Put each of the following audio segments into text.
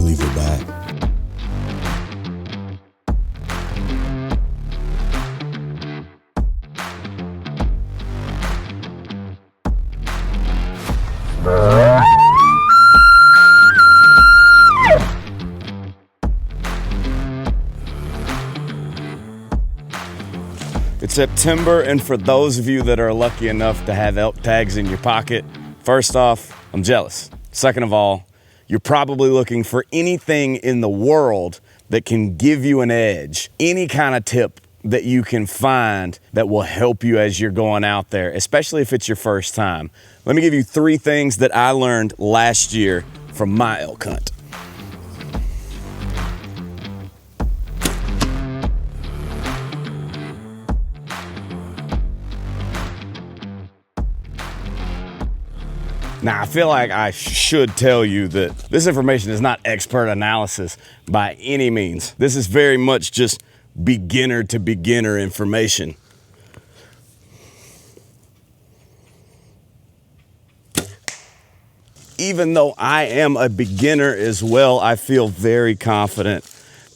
believe we're back. It's September, and for those of you that are lucky enough to have elk tags in your pocket, first off, I'm jealous. Second of all, you're probably looking for anything in the world that can give you an edge, any kind of tip that you can find that will help you as you're going out there, especially if it's your first time. Let me give you 3 things that I learned last year from my elk hunt. Now, I feel like I should tell you that this information is not expert analysis by any means. This is very much just beginner to beginner information. Even though I am a beginner as well, I feel very confident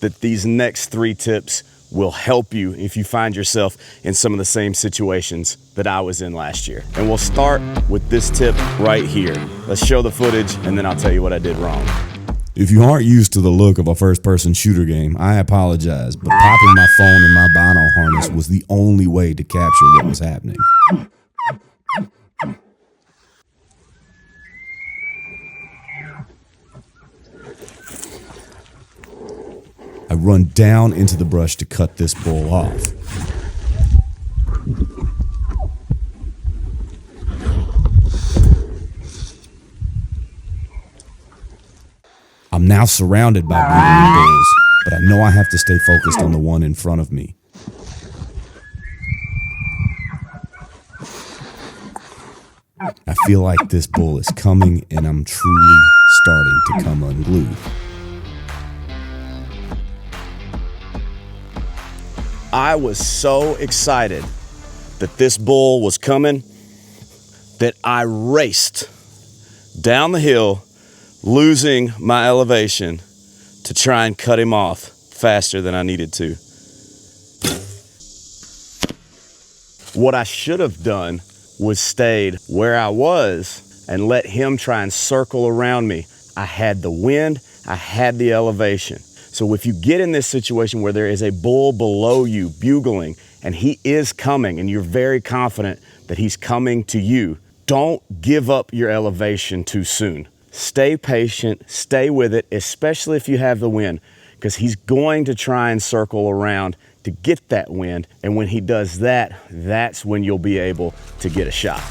that these next 3 tips will help you if you find yourself in some of the same situations that I was in last year. And we'll start with this tip right here. Let's show the footage and then I'll tell you what I did wrong. If you aren't used to the look of a first-person shooter game, I apologize, but popping my phone in my bino harness was the only way to capture what was happening. I run down into the brush to cut this bull off. I'm now surrounded by bleeding bulls, but I know I have to stay focused on the one in front of me. I feel like this bull is coming and I'm truly starting to come unglued. I was so excited that this bull was coming that I raced down the hill, losing my elevation to try and cut him off faster than I needed to. What I should have done was stayed where I was and let him try and circle around me. I had the wind, I had the elevation. So if you get in this situation where there is a bull below you bugling and he is coming and you're very confident that he's coming to you, don't give up your elevation too soon. Stay patient, stay with it, especially if you have the wind, because he's going to try and circle around to get that wind. And when he does that, that's when you'll be able to get a shot.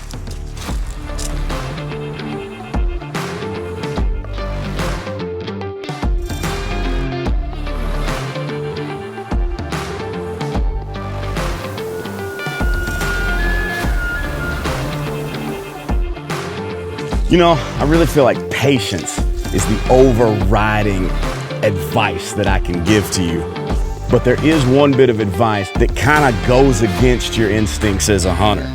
You know, I really feel like patience is the overriding advice that I can give to you. But there is one bit of advice that kind of goes against your instincts as a hunter.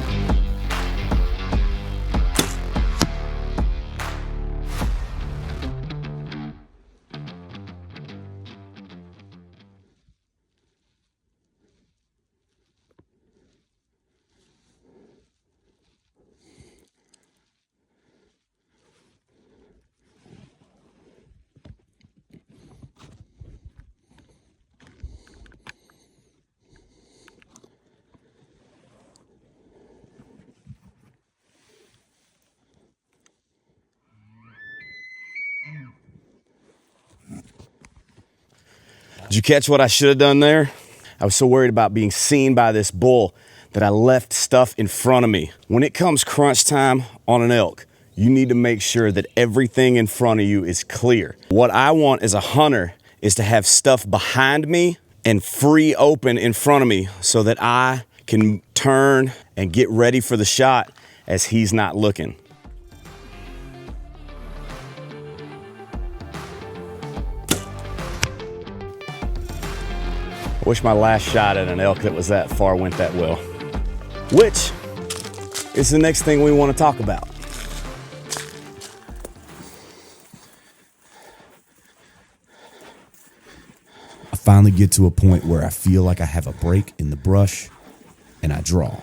Did you catch what I should have done there? I was so worried about being seen by this bull that I left stuff in front of me. When it comes crunch time on an elk, you need to make sure that everything in front of you is clear. What I want as a hunter is to have stuff behind me and free open in front of me so that I can turn and get ready for the shot as he's not looking. I wish my last shot at an elk that was that far went that well. Which is the next thing we want to talk about. finally get to a point where I feel like I have a break in the brush, and I draw.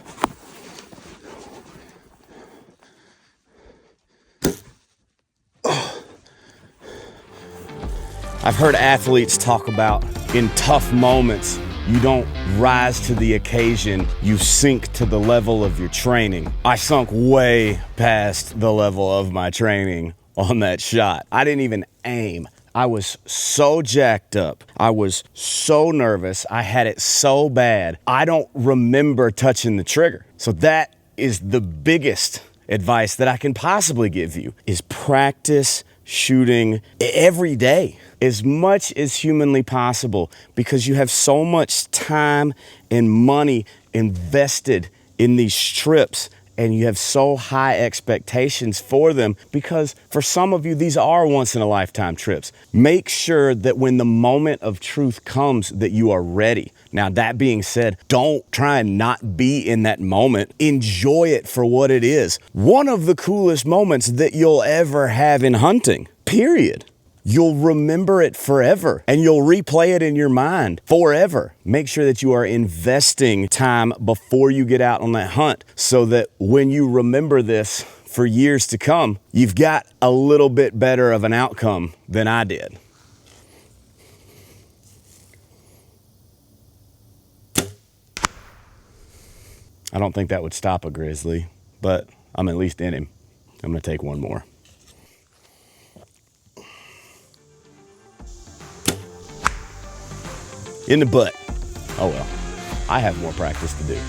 I've heard athletes talk about in tough moments, you don't rise to the occasion, you sink to the level of your training. I sunk way past the level of my training on that shot. I didn't even aim. I was so jacked up. I was so nervous. I had it so bad. I don't remember touching the trigger. So that is the biggest advice that I can possibly give you, is practice shooting every day as much as humanly possible, because you have so much time and money invested in these trips, and you have so high expectations for them, because for some of you, these are once in a lifetime trips. Make sure that when the moment of truth comes, that you are ready. Now, that being said, don't try and not be in that moment. Enjoy it for what it is. One of the coolest moments that you'll ever have in hunting, period. You'll remember it forever, and you'll replay it in your mind forever. Make sure that you are investing time before you get out on that hunt, so that when you remember this for years to come, you've got a little bit better of an outcome than I did. I don't think that would stop a grizzly, but I'm at least in him. I'm gonna take one more. In the butt. Oh well, I have more practice to do.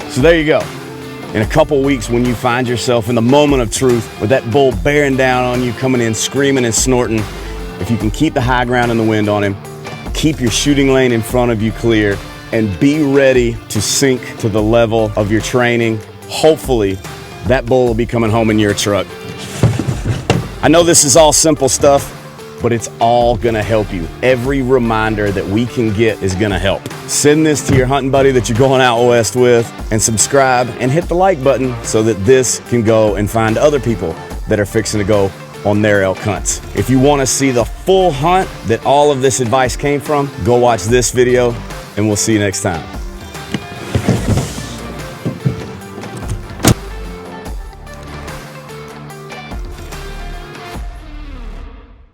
So there you go. In a couple weeks, when you find yourself in the moment of truth with that bull bearing down on you, coming in screaming and snorting, if you can keep the high ground and the wind on him, keep your shooting lane in front of you clear, and be ready to sink to the level of your training, hopefully that bull will be coming home in your truck. I know this is all simple stuff, but it's all gonna help you. Every reminder that we can get is gonna help. Send this to your hunting buddy that you're going out west with, and subscribe and hit the like button so that this can go and find other people that are fixing to go on their elk hunts. If you wanna see the full hunt that all of this advice came from, go watch this video, and we'll see you next time.